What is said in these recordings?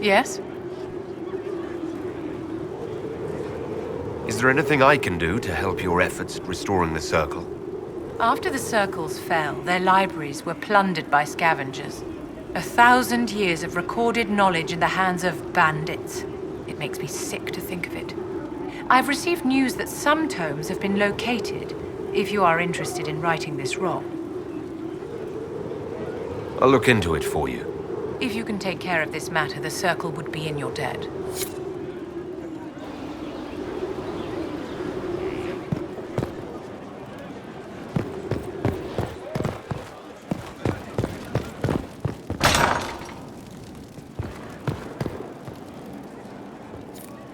Yes? Is there anything I can do to help your efforts at restoring the Circle? After the Circles fell, their libraries were plundered by scavengers. 1,000 years of recorded knowledge in the hands of bandits. It makes me sick to think of it. I've received news that some tomes have been located, if you are interested in righting this wrong. I'll look into it for you. If you can take care of this matter, the Circle would be in your debt.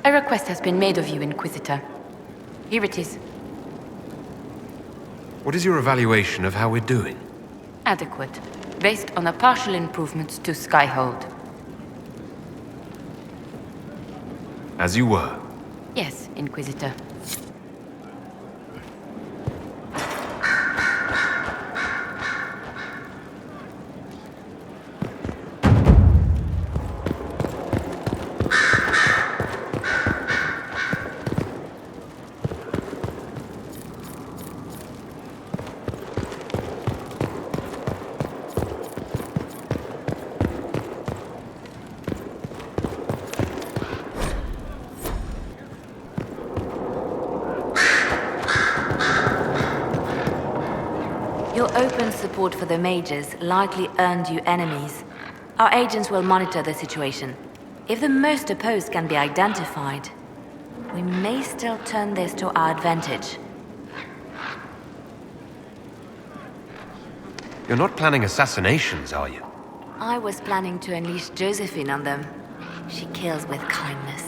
A request has been made of you, Inquisitor. Here it is. What is your evaluation of how we're doing? Adequate, based on the partial improvements to Skyhold. As you were. Yes, Inquisitor. Your open support for the mages likely earned you enemies. Our agents will monitor the situation. If the most opposed can be identified, we may still turn this to our advantage. You're not planning assassinations, are you? I was planning to unleash Josephine on them. She kills with kindness.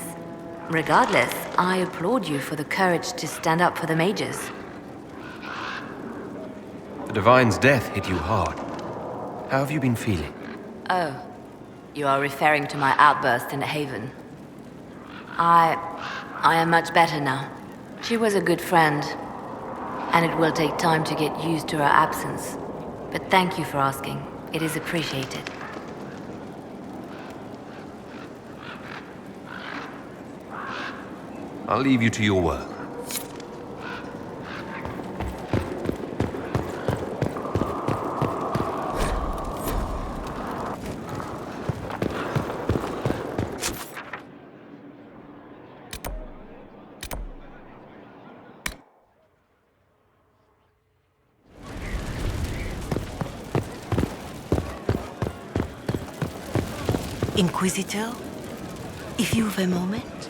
Regardless, I applaud you for the courage to stand up for the mages. The Divine's death hit you hard. How have you been feeling? Oh, you are referring to my outburst in the Haven. I am much better now. She was a good friend, and it will take time to get used to her absence. But thank you for asking. It is appreciated. I'll leave you to your work. Inquisitor, if you've a moment.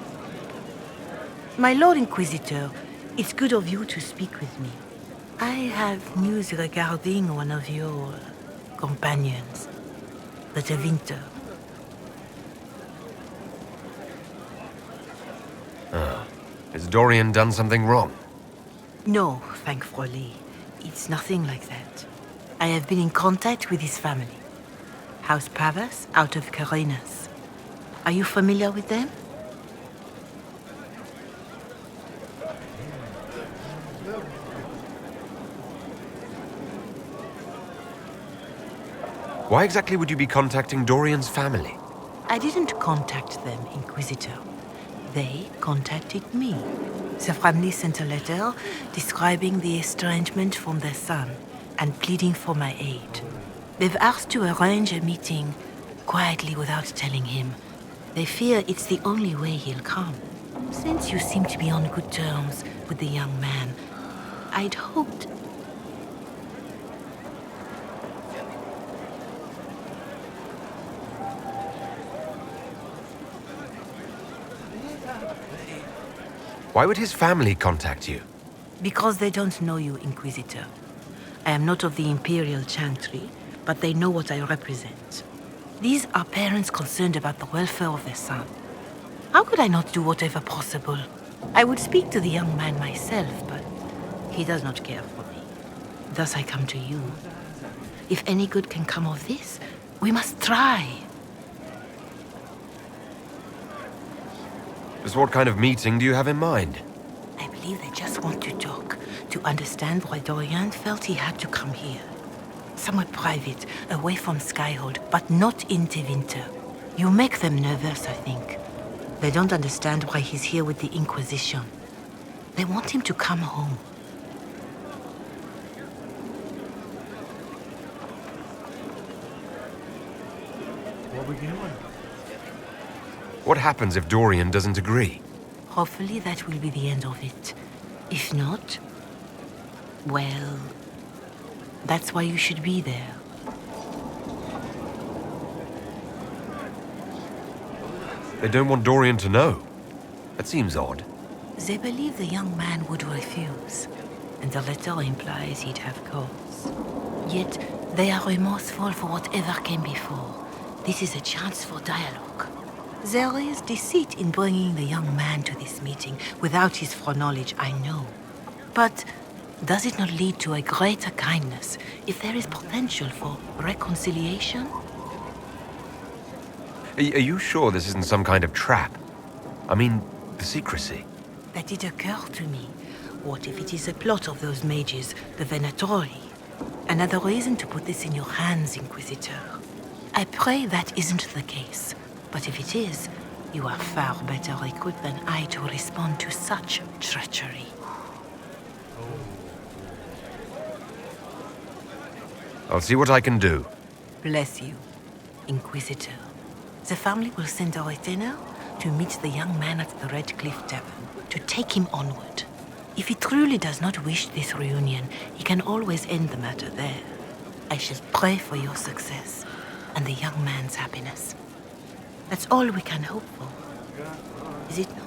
My Lord Inquisitor, it's good of you to speak with me. I have news regarding one of your companions, the Tevinter. Has Dorian done something wrong? No, thankfully. It's nothing like that. I have been in contact with his family. House Pavas out of Carinas. Are you familiar with them? Why exactly would you be contacting Dorian's family? I didn't contact them, Inquisitor. They contacted me. The family sent a letter describing the estrangement from their son and pleading for my aid. They've asked to arrange a meeting quietly without telling him. They fear it's the only way he'll come. Since you seem to be on good terms with the young man, I'd hoped... Why would his family contact you? Because they don't know you, Inquisitor. I am not of the Imperial Chantry, but they know what I represent. These are parents concerned about the welfare of their son. How could I not do whatever possible? I would speak to the young man myself, but he does not care for me. Thus I come to you. If any good can come of this, we must try. Just what kind of meeting do you have in mind? I believe they just want to talk, to understand why Dorian felt he had to come here. Somewhere private, away from Skyhold, but not in Tevinter. You make them nervous, I think. They don't understand why he's here with the Inquisition. They want him to come home. What are we doing? What happens if Dorian doesn't agree? Hopefully that will be the end of it. If not, well, that's why you should be there. They don't want Dorian to know. That seems odd. They believe the young man would refuse, and the letter implies he'd have cause. Yet, they are remorseful for whatever came before. This is a chance for dialogue. There is deceit in bringing the young man to this meeting without his foreknowledge, I know. But does it not lead to a greater kindness if there is potential for reconciliation? Are you sure this isn't some kind of trap? I mean, the secrecy. That did occur to me. What if it is a plot of those mages, the Venatori? Another reason to put this in your hands, Inquisitor. I pray that isn't the case. But if it is, you are far better equipped than I to respond to such treachery. I'll see what I can do. Bless you, Inquisitor. The family will send a retainer to meet the young man at the Red Cliff Tavern, to take him onward. If he truly does not wish this reunion, he can always end the matter there. I shall pray for your success and the young man's happiness. That's all we can hope for, is it not?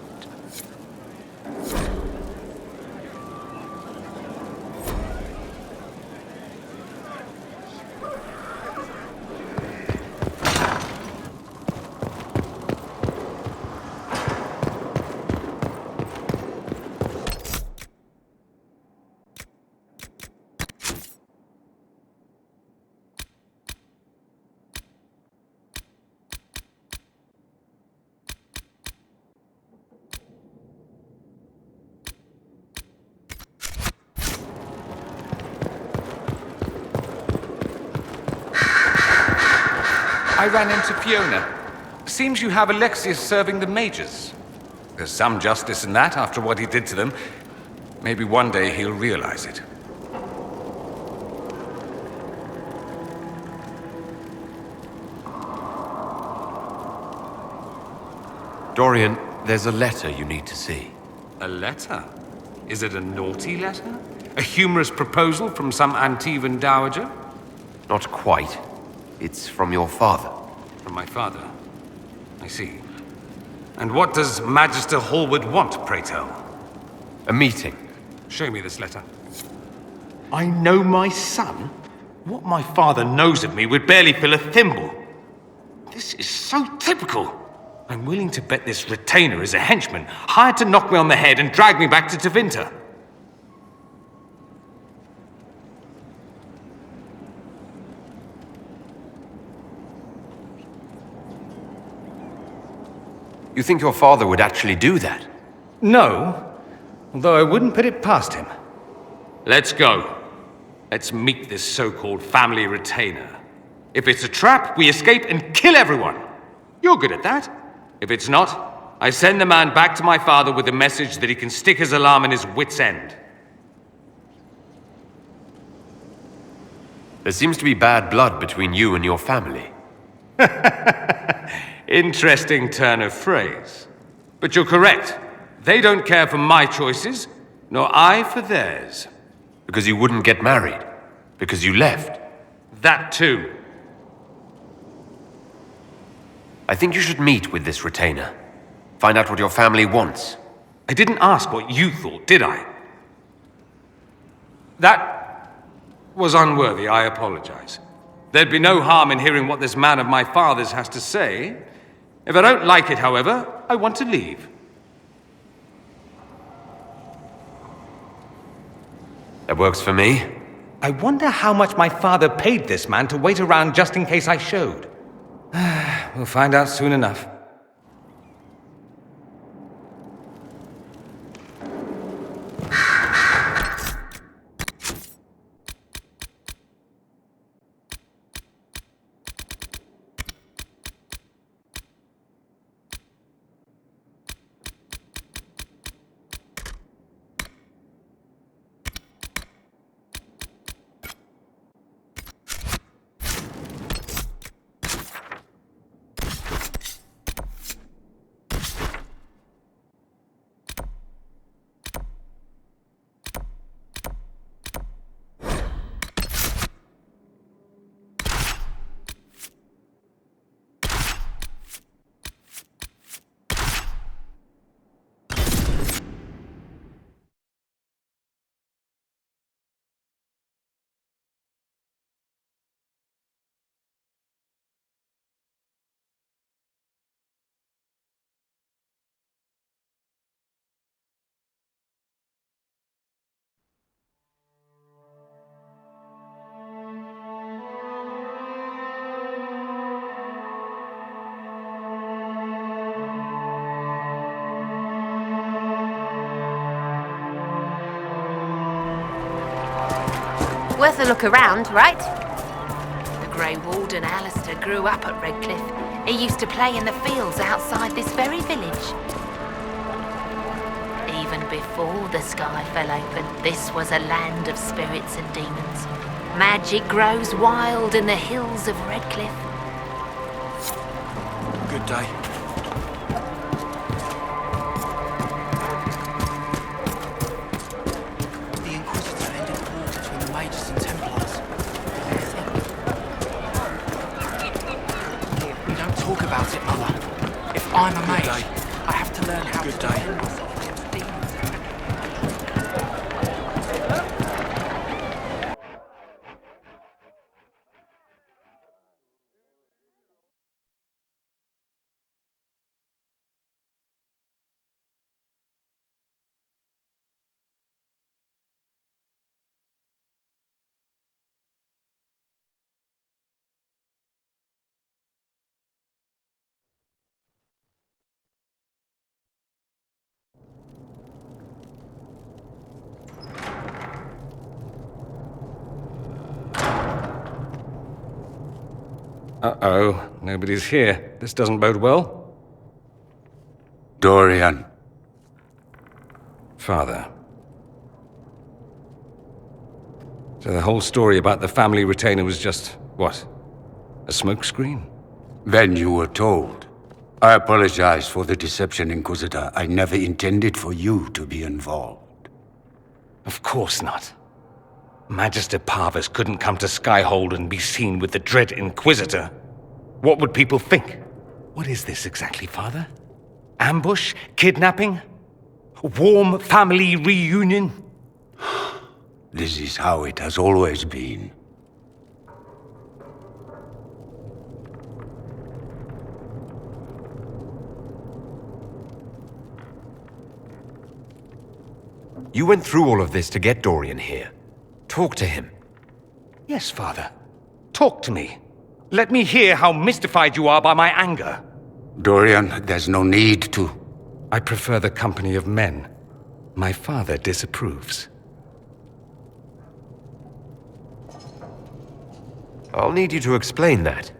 I ran into Fiona. Seems you have Alexius serving the mages. There's some justice in that after what he did to them. Maybe one day he'll realize it. Dorian, there's a letter you need to see. A letter? Is it a naughty letter? A humorous proposal from some Antivan dowager? Not quite. It's from your father. From my father? I see. And what does Magister Hallward want, pray tell? A meeting. Show me this letter. I know my son? What my father knows of me would barely fill a thimble. This is so typical. I'm willing to bet this retainer is a henchman, hired to knock me on the head and drag me back to Tevinter. You think your father would actually do that? No, although I wouldn't put it past him. Let's go. Let's meet this so-called family retainer. If it's a trap, we escape and kill everyone. You're good at that. If it's not, I send the man back to my father with a message that he can stick his alarm in his wit's end. There seems to be bad blood between you and your family. Interesting turn of phrase. But you're correct. They don't care for my choices, nor I for theirs. Because you wouldn't get married. Because you left. That too. I think you should meet with this retainer. Find out what your family wants. I didn't ask what you thought, did I? That was unworthy, I apologize. There'd be no harm in hearing what this man of my father's has to say. If I don't like it, however, I want to leave. That works for me. I wonder how much my father paid this man to wait around just in case I showed. We'll find out soon enough. worth a look around, right? The Grey Warden Alistair grew up at Redcliffe. He used to play in the fields outside this very village. Even before the sky fell open, this was a land of spirits and demons. Magic grows wild in the hills of Redcliffe. Good day. The Inquisitor ended war between the Mages and Templars. We don't talk about it, Mother. If I'm a mage, I have to learn how to defend myself against demons. Uh-oh, nobody's here. This doesn't bode well. Dorian. Father. So the whole story about the family retainer was just, what? A smokescreen? Then you were told. I apologize for the deception, Inquisitor. I never intended for you to be involved. Of course not. Magister Parvus couldn't come to Skyhold and be seen with the dread Inquisitor. What would people think? What is this exactly, Father? Ambush? Kidnapping? Warm family reunion? This is how it has always been. You went through all of this to get Dorian here. Talk to him. Yes, Father. Talk to me. Let me hear how mystified you are by my anger. Dorian, there's no need to. I prefer the company of men. My father disapproves. I'll need you to explain that.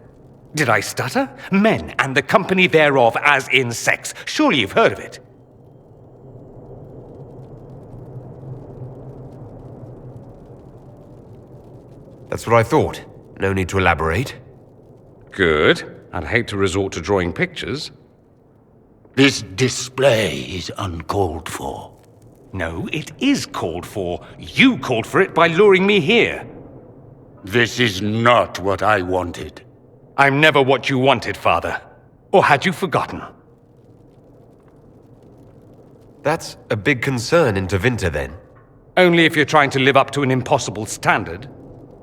Did I stutter? Men and the company thereof as in sex. Surely you've heard of it. That's what I thought. No need to elaborate. Good. I'd hate to resort to drawing pictures. This display is uncalled for. No, it is called for. You called for it by luring me here. This is not what I wanted. I'm never what you wanted, Father. Or had you forgotten? That's a big concern in Tevinter, then. Only if you're trying to live up to an impossible standard.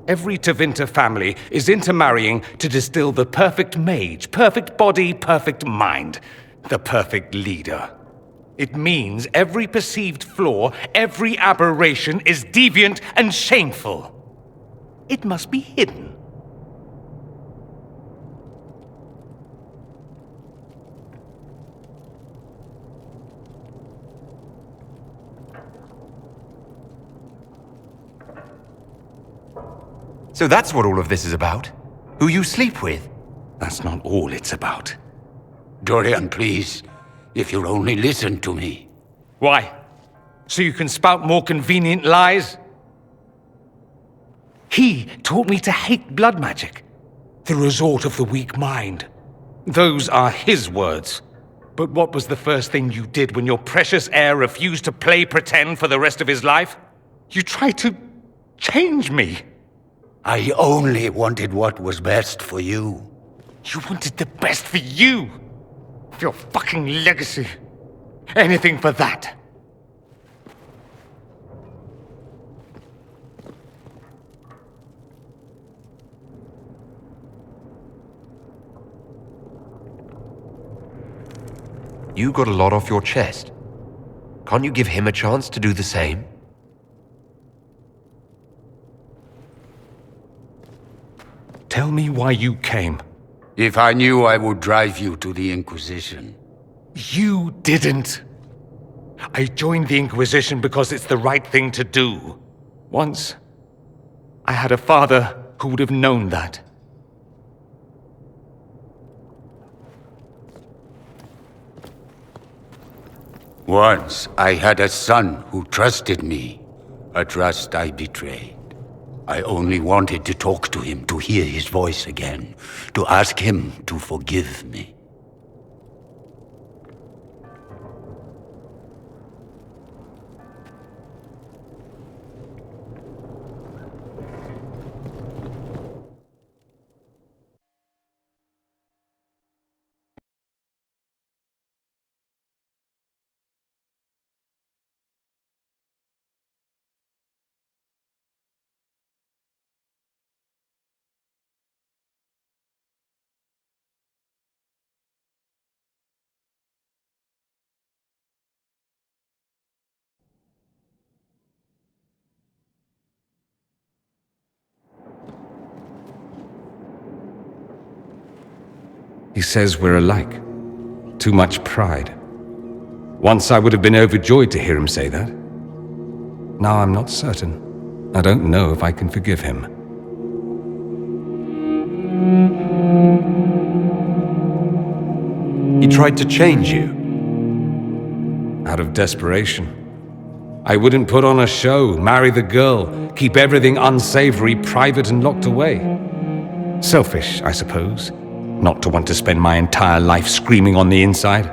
Every Tevinter family is intermarrying to distill the perfect mage, perfect body, perfect mind, the perfect leader. It means every perceived flaw, every aberration is deviant and shameful. It must be hidden. So that's what all of this is about? Who you sleep with? That's not all it's about. Dorian, please. If you'll only listen to me. Why? So you can spout more convenient lies? He taught me to hate blood magic. The resort of the weak mind. Those are his words. But what was the first thing you did when your precious heir refused to play pretend for the rest of his life? You tried to change me. I only wanted what was best for you. You wanted the best for you. For your fucking legacy. Anything for that. You got a lot off your chest. Can't you give him a chance to do the same? Tell me why you came. If I knew, I would drive you to the Inquisition. You didn't. I joined the Inquisition because it's the right thing to do. Once I had a father who would have known that. Once I had a son who trusted me, a trust I betrayed. I only wanted to talk to him, to hear his voice again, to ask him to forgive me. He says we're alike. Too much pride. Once I would have been overjoyed to hear him say that. Now I'm not certain. I don't know if I can forgive him. He tried to change you. Out of desperation. I wouldn't put on a show, marry the girl, keep everything unsavory, private and locked away. Selfish, I suppose. Not to want to spend my entire life screaming on the inside.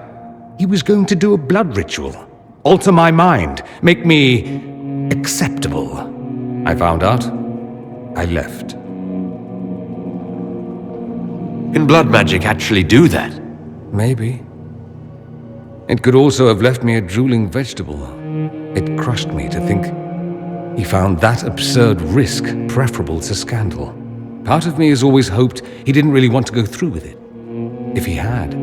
He was going to do a blood ritual. Alter my mind. Make me acceptable. I found out. I left. Can blood magic actually do that? Maybe. It could also have left me a drooling vegetable. It crushed me to think he found that absurd risk preferable to scandal. Part of me has always hoped he didn't really want to go through with it. If he had,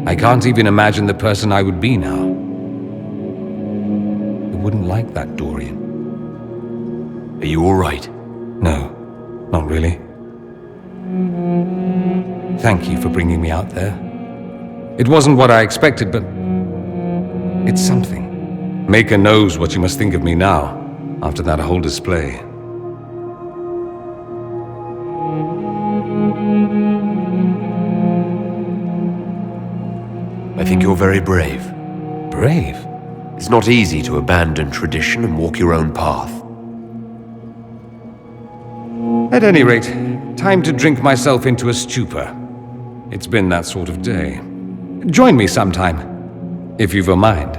I can't even imagine the person I would be now. I wouldn't like that, Dorian. Are you all right? No, not really. Thank you for bringing me out there. It wasn't what I expected, but it's something. Maker knows what you must think of me now, after that whole display. I think you're very brave. Brave? It's not easy to abandon tradition and walk your own path. At any rate, time to drink myself into a stupor. It's been that sort of day. Join me sometime, if you've a mind.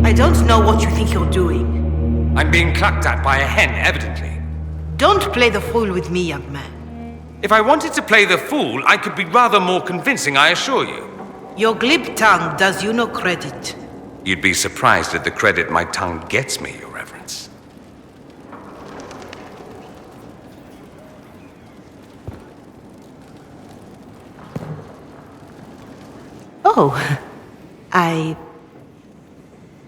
I don't know what you think you're doing. I'm being clucked at by a hen, evidently. Don't play the fool with me, young man. If I wanted to play the fool, I could be rather more convincing, I assure you. Your glib tongue does you no credit. You'd be surprised at the credit my tongue gets me, Your Reverence. Oh,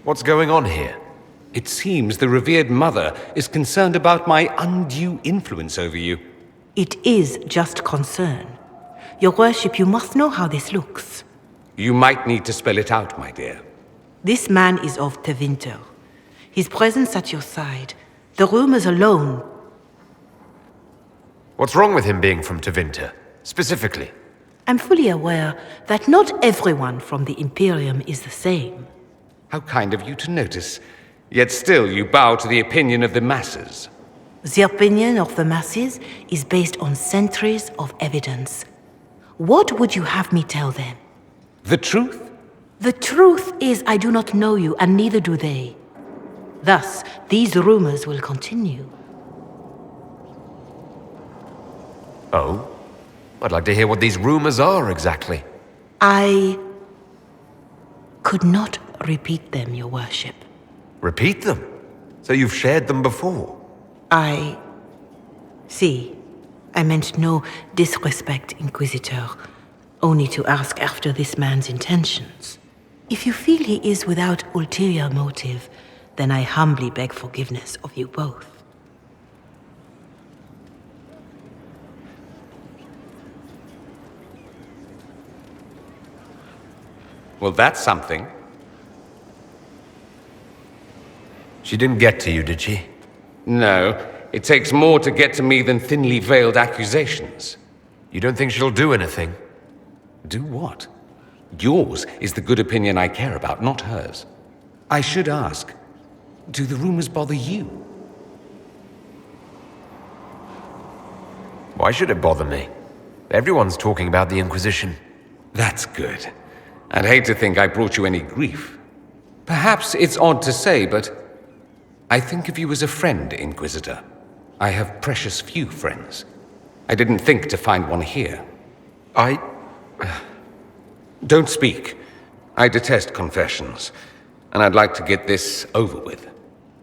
What's going on here? It seems the revered mother is concerned about my undue influence over you. It is just concern. Your worship, you must know how this looks. You might need to spell it out, my dear. This man is of Tevinter. His presence at your side, the rumors alone. What's wrong with him being from Tevinter, specifically? I'm fully aware that not everyone from the Imperium is the same. How kind of you to notice. Yet still you bow to the opinion of the masses. The opinion of the masses is based on centuries of evidence. What would you have me tell them? The truth? The truth is I do not know you, and neither do they. Thus, these rumors will continue. Oh? I'd like to hear what these rumors are exactly. I could not repeat them, your worship. Repeat them? So you've shared them before? See, I meant no disrespect, Inquisitor, only to ask after this man's intentions. If you feel he is without ulterior motive, then I humbly beg forgiveness of you both. Well, that's something. She didn't get to you, did she? No, it takes more to get to me than thinly veiled accusations. You don't think she'll do anything? Do what? Yours is the good opinion I care about, not hers. I should ask, do the rumors bother you? Why should it bother me? Everyone's talking about the Inquisition. That's good. I'd hate to think I brought you any grief. Perhaps it's odd to say, but I think of you as a friend, Inquisitor. I have precious few friends. I didn't think to find one here. Don't speak. I detest confessions, and I'd like to get this over with.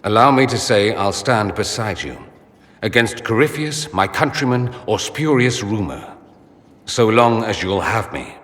Allow me to say I'll stand beside you, against Corypheus, my countryman, or spurious rumor, so long as you'll have me.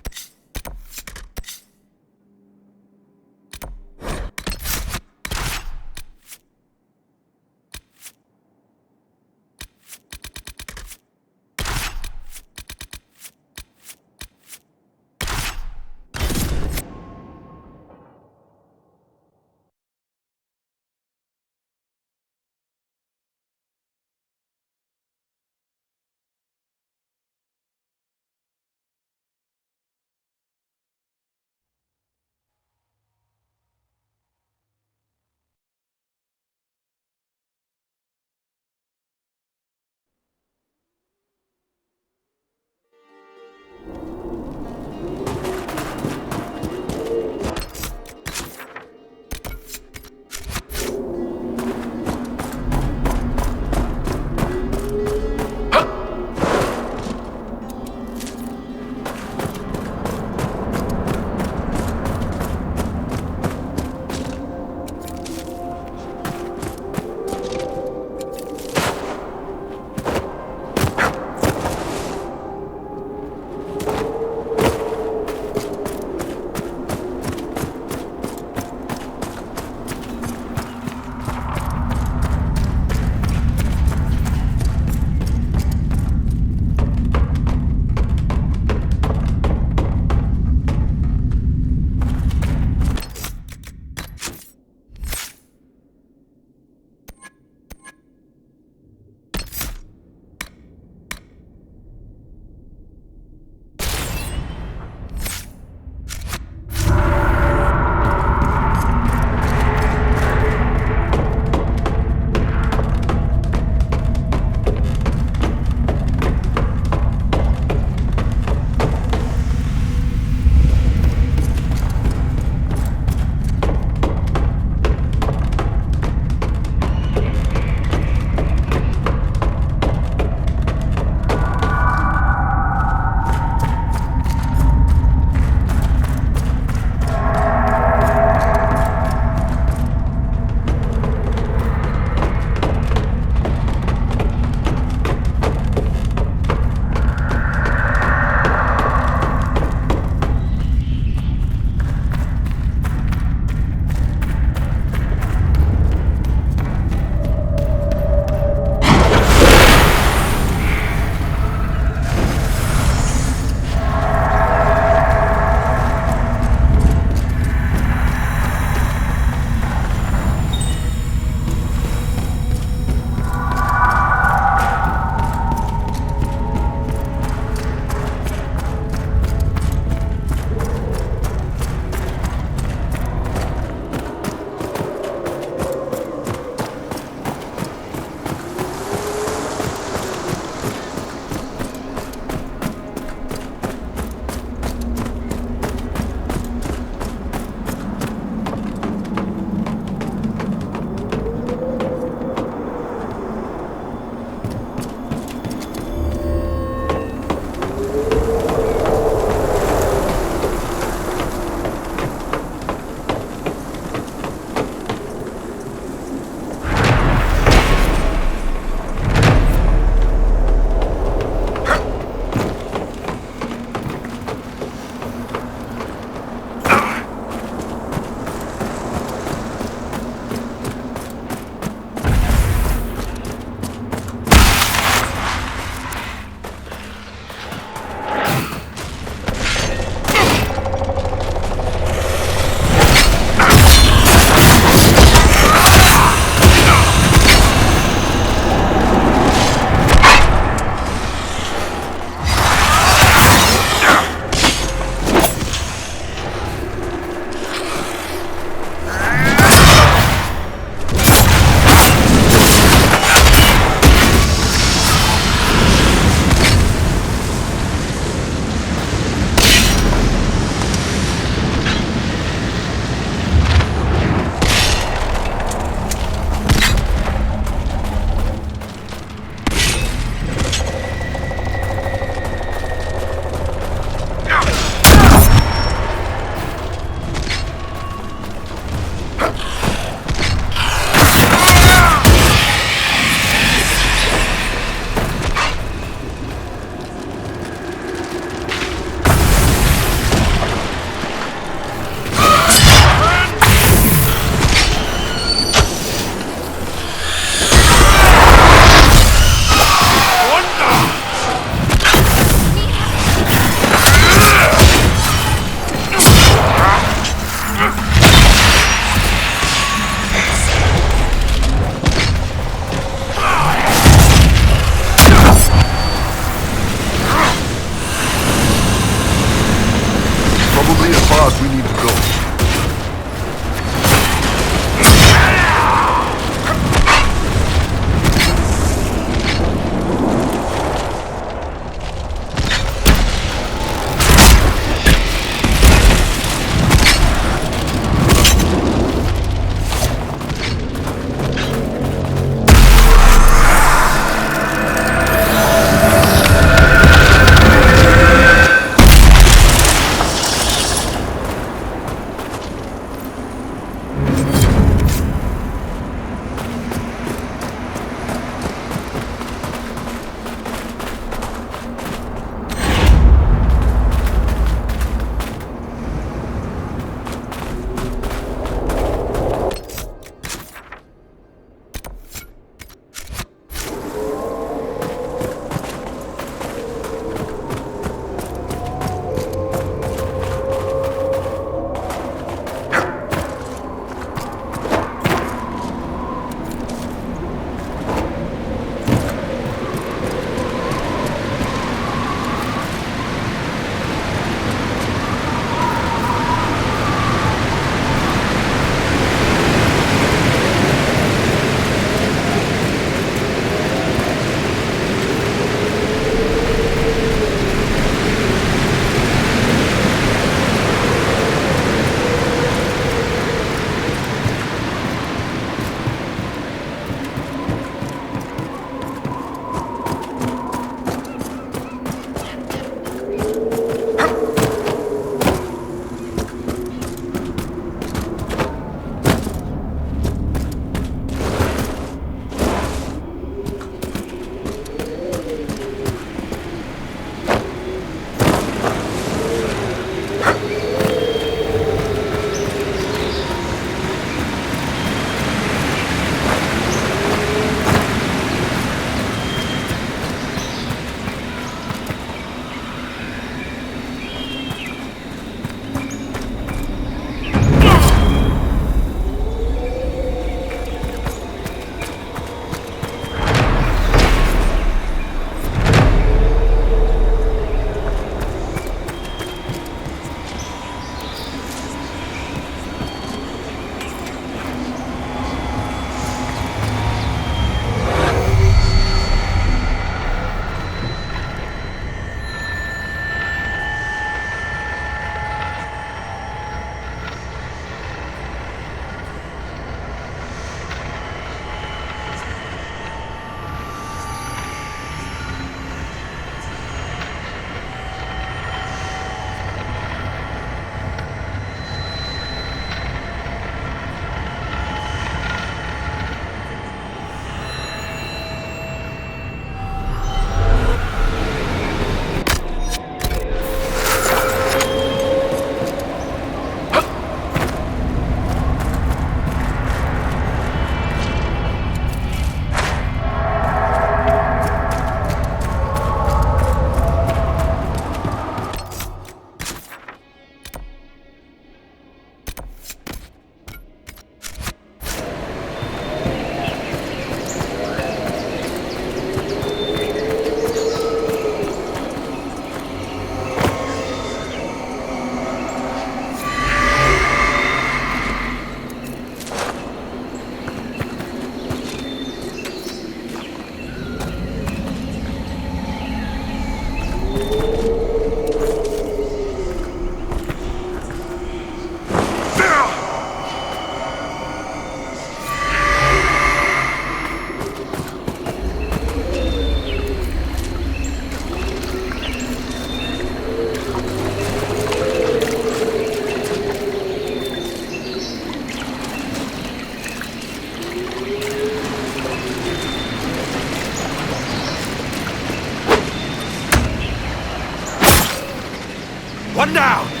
One down!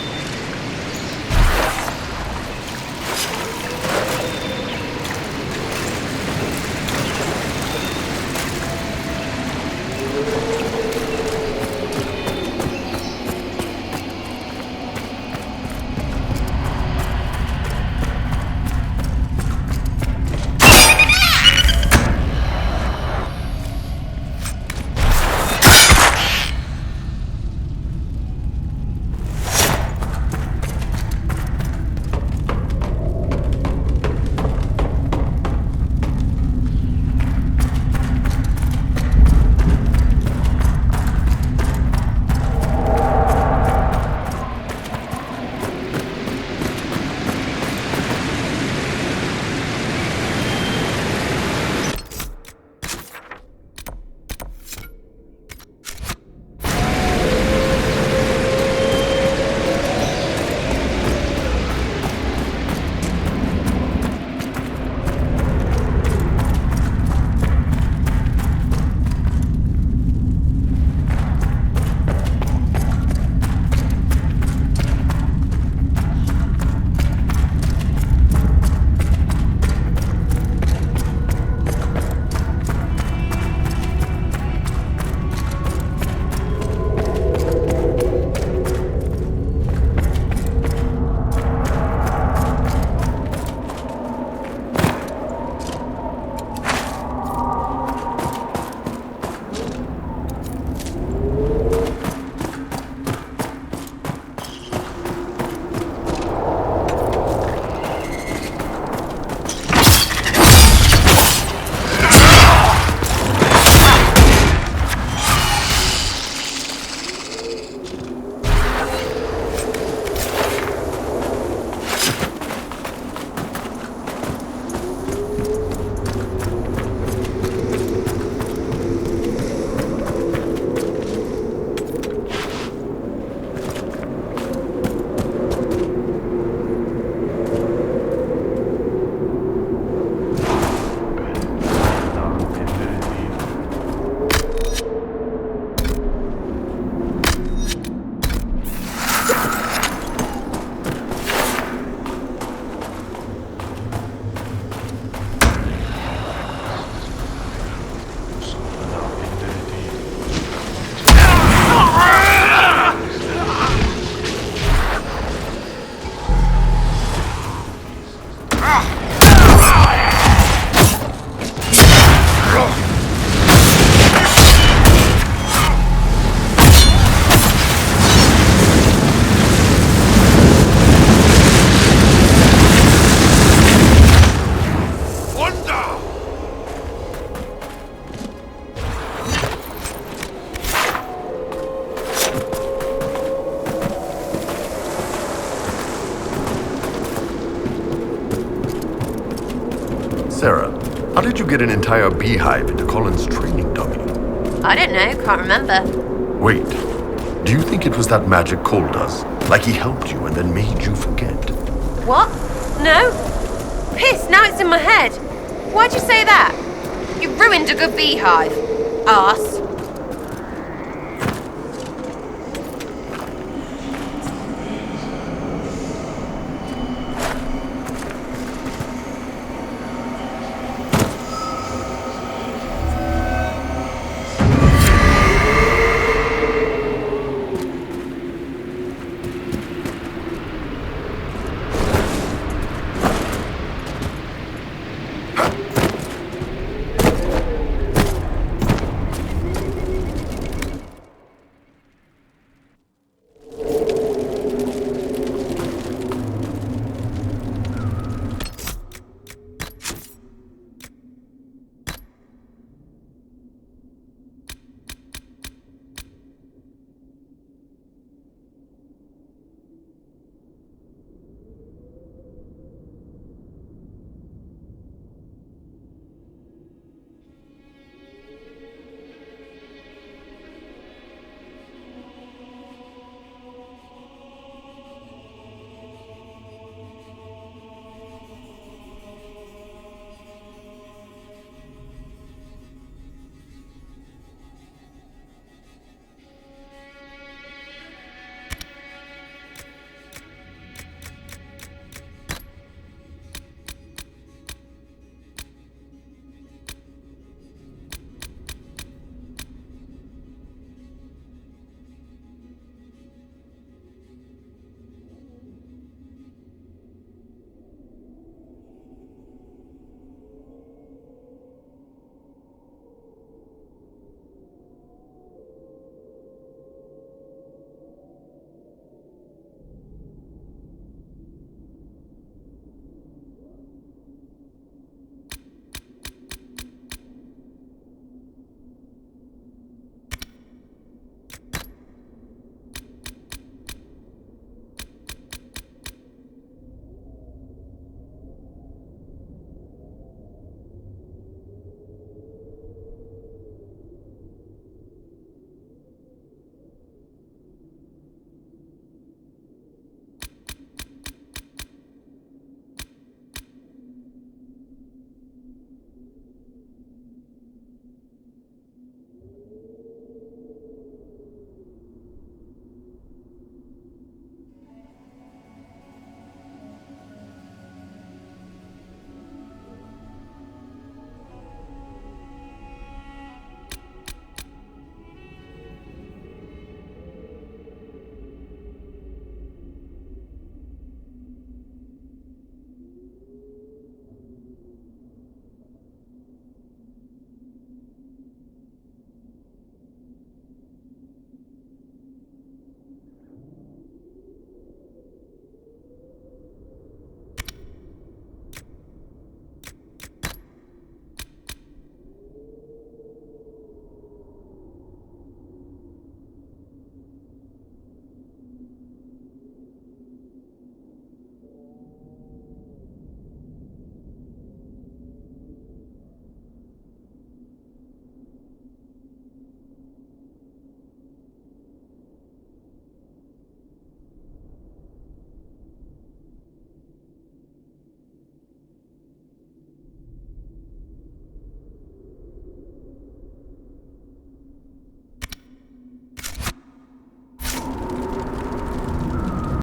Sarah, how did you get an entire beehive into Colin's training dummy? I don't know, can't remember. Wait, do you think it was that magic Cole does? Like he helped you and then made you forget? What? No? Piss, now it's in my head. Why'd you say that? You ruined a good beehive. Arse.